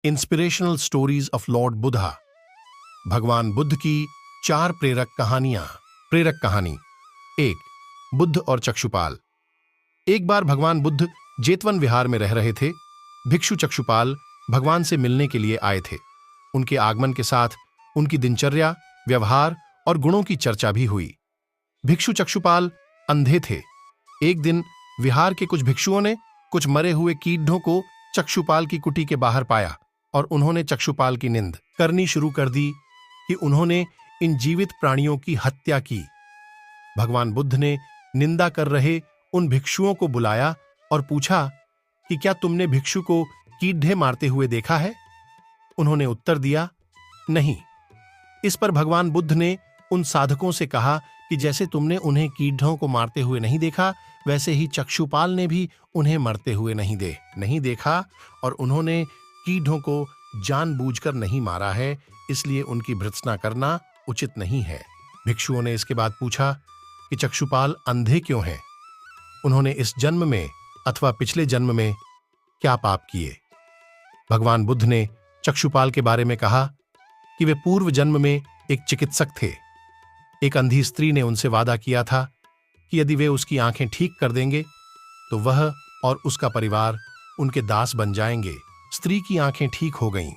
Inspirational stories of Lord Buddha. भगवान बुद्ध की 4 प्रेरक कहानियां। प्रेरक कहानी 1। बुद्ध और चक्षुपाल। एक बार भगवान बुद्ध जेतवन विहार में रह रहे थे। भिक्षु चक्षुपाल भगवान से मिलने के लिए आए थे। उनके आगमन के साथ उनकी दिनचर्या, व्यवहार और गुणों की चर्चा भी हुई। भिक्षु चक्षुपाल अंधे थे। एक दिन विहार के कुछ भिक्षुओं ने कुछ मरे हुए कीड़ों को चक्षुपाल की कुटी के बाहर पाया और उन्होंने चक्षुपाल की निंद करनी शुरू कर दी कि उन्होंने इन जीवित प्राणियों की हत्या की। भगवान बुद्ध ने निंदा कर रहे उन भिक्षुओं को बुलाया और पूछा कि क्या तुमने भिक्षु को कीड़े मारते हुए देखा है? उन्होंने उत्तर दिया, नहीं। इस पर भगवान बुद्ध ने उन साधकों से कहा कि जैसे तुमने उन्हें कीड़ों को मारते हुए नहीं देखा, वैसे ही चक्षुपाल ने भी उन्हें मरते हुए नहीं देखा और उन्होंने कीड़ों को जानबूझकर नहीं मारा है, इसलिए उनकी भर्त्सना करना उचित नहीं है। भिक्षुओं ने इसके बाद पूछा कि चक्षुपाल अंधे क्यों हैं? उन्होंने इस जन्म में अथवा पिछले जन्म में क्या पाप किए? भगवान बुद्ध ने चक्षुपाल के बारे में कहा कि वे पूर्व जन्म में एक चिकित्सक थे। एक अंधी स्त्री ने उनसे वादा किया था कि यदि वे उसकी आंखें ठीक कर देंगे तो वह और उसका परिवार उनके दास बन जाएंगे। स्त्री की आंखें ठीक हो गईं,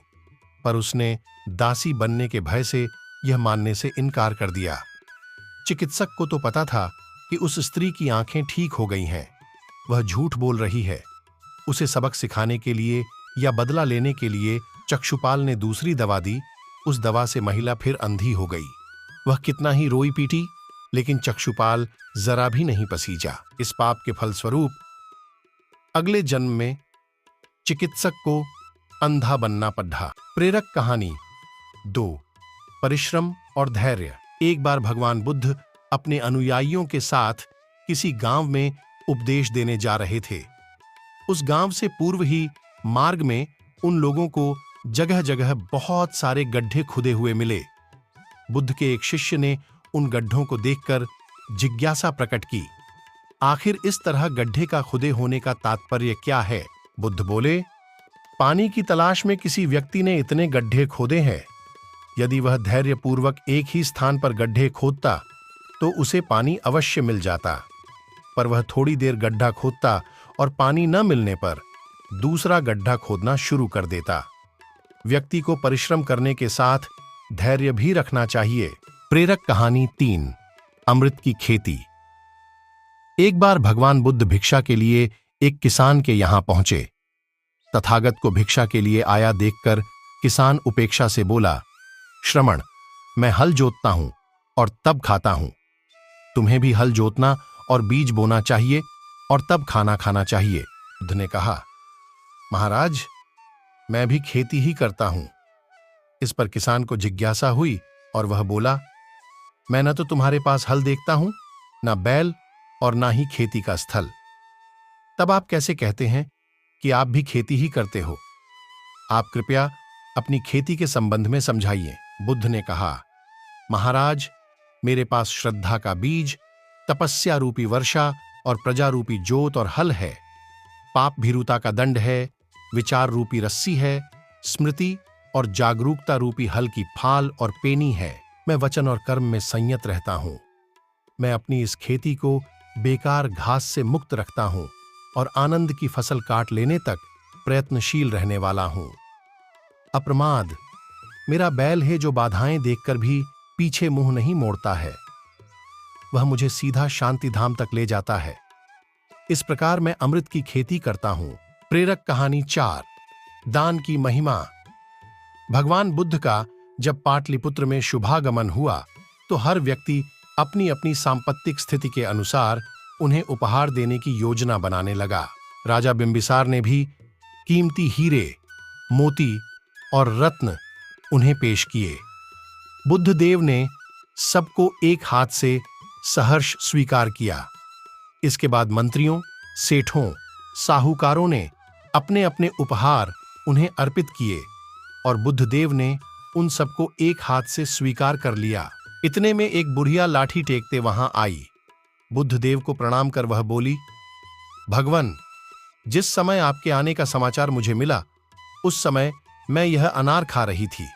पर उसने दासी बनने के भय से यह मानने से इनकार कर दिया। चिकित्सक को तो पता था कि उस स्त्री की आंखें ठीक हो गई हैं। वह झूठ बोल रही है। उसे सबक सिखाने के लिए या बदला लेने के लिए चक्षुपाल ने दूसरी दवा दी। उस दवा से महिला फिर अंधी हो गई। वह कितना ही रोई पीटी, लेकिन चक्षुपाल जरा भी नहीं पसीजा। इस पाप के फलस्वरूप अगले जन्म में चिकित्सक को अंधा बनना पड़ा। प्रेरक कहानी 2। परिश्रम और धैर्य। एक बार भगवान बुद्ध अपने अनुयायियों के साथ किसी गांव में उपदेश देने जा रहे थे। उस गांव से पूर्व ही मार्ग में उन लोगों को जगह जगह बहुत सारे गड्ढे खुदे हुए मिले। बुद्ध के एक शिष्य ने उन गड्ढों को देखकर जिज्ञासा प्रकट की, आखिर इस तरह गड्ढे का खुदे होने का तात्पर्य क्या है? बुद्ध बोले, पानी की तलाश में किसी व्यक्ति ने इतने गड्ढे खोदे हैं। यदि वह धैर्यपूर्वक एक ही स्थान पर गड्ढे खोदता तो उसे पानी अवश्य मिल जाता, पर वह थोड़ी देर गड्ढा खोदता और पानी न मिलने पर दूसरा गड्ढा खोदना शुरू कर देता। व्यक्ति को परिश्रम करने के साथ धैर्य भी रखना चाहिए। प्रेरक कहानी 3। अमृत की खेती। एक बार भगवान बुद्ध भिक्षा के लिए एक किसान के यहां पहुंचे। तथागत को भिक्षा के लिए आया देखकर किसान उपेक्षा से बोला, श्रमण, मैं हल जोतता हूं और तब खाता हूं। तुम्हें भी हल जोतना और बीज बोना चाहिए और तब खाना खाना चाहिए। बुद्ध ने कहा, महाराज, मैं भी खेती ही करता हूं। इस पर किसान को जिज्ञासा हुई और वह बोला, मैं न तो तुम्हारे पास हल देखता हूं, न बैल और ना ही खेती का स्थल। तब आप कैसे कहते हैं कि आप भी खेती ही करते हो? आप कृपया अपनी खेती के संबंध में समझाइए। बुद्ध ने कहा, महाराज, मेरे पास श्रद्धा का बीज, तपस्या रूपी वर्षा और प्रजा रूपी जोत और हल है। पाप भीरुता का दंड है, विचार रूपी रस्सी है, स्मृति और जागरूकता रूपी हल की फाल और पेनी है। मैं वचन और कर्म में संयत रहता हूं। मैं अपनी इस खेती को बेकार घास से मुक्त रखता हूं और आनंद की फसल काट लेने तक प्रयत्नशील रहने वाला हूं। अप्रमाद, मेरा बैल है जो बाधाएं देखकर भी पीछे मुंह नहीं मोड़ता है। वह मुझे सीधा शांति धाम तक ले जाता है। इस प्रकार मैं अमृत की खेती करता हूं। प्रेरक कहानी 4। दान की महिमा। भगवान बुद्ध का जब पाटलिपुत्र में शुभागमन हुआ तो हर व्यक्ति अपनी अपनी सांपत्तिक स्थिति के अनुसार उन्हें उपहार देने की योजना बनाने लगा। राजा बिंबिसार ने भी कीमती हीरे, मोती और रत्न उन्हें पेश किए। बुद्ध देव ने सबको एक हाथ से सहर्ष स्वीकार किया। इसके बाद मंत्रियों, सेठों, साहूकारों ने अपने अपने उपहार उन्हें अर्पित किए और बुद्ध देव ने उन सबको एक हाथ से स्वीकार कर लिया। इतने में एक बुढ़िया लाठी टेकते वहां आई। बुद्ध देव को प्रणाम कर वह बोली, भगवन, जिस समय आपके आने का समाचार मुझे मिला, उस समय मैं यह अनार खा रही थी।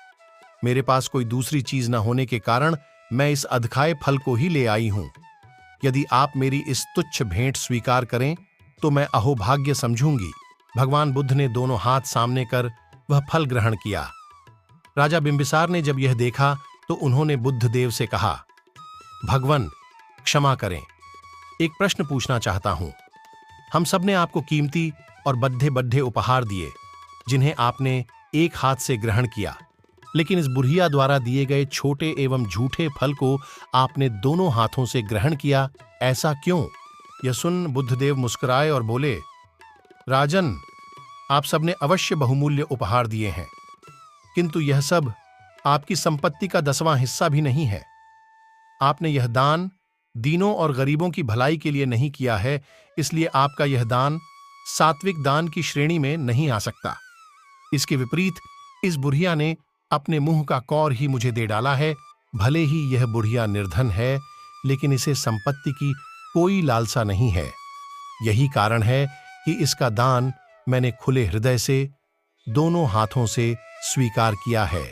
मेरे पास कोई दूसरी चीज न होने के कारण मैं इस अधखाए फल को ही ले आई हूं। यदि आप मेरी इस तुच्छ भेंट स्वीकार करें तो मैं अहोभाग्य समझूंगी। भगवान बुद्ध ने दोनों हाथ सामने कर वह फल ग्रहण किया। राजा बिंबिसार ने जब यह देखा तो उन्होंने बुद्ध देव से कहा, भगवन क्षमा करें, एक प्रश्न पूछना चाहता हूं। हम सब ने आपको कीमती और बड्ढे बड्ढे उपहार दिए जिन्हें आपने एक हाथ से ग्रहण किया, लेकिन इस बुढ़िया द्वारा दिए गए छोटे एवं झूठे फल को आपने दोनों हाथों से ग्रहण किया, ऐसा क्यों? यह सुन बुद्धदेव मुस्कुराए और बोले, राजन, आप सबने अवश्य बहुमूल्य उपहार दिए हैं, किंतु यह सब आपकी संपत्ति का 10वां हिस्सा भी नहीं है। आपने यह दान दीनों और गरीबों की भलाई के लिए नहीं किया है, इसलिए आपका यह दान सात्विक दान की श्रेणी में नहीं आ सकता। इसके विपरीत इस बुढ़िया ने अपने मुंह का कौर ही मुझे दे डाला है। भले ही यह बुढ़िया निर्धन है, लेकिन इसे संपत्ति की कोई लालसा नहीं है। यही कारण है कि इसका दान मैंने खुले हृदय से दोनों हाथों से स्वीकार किया है।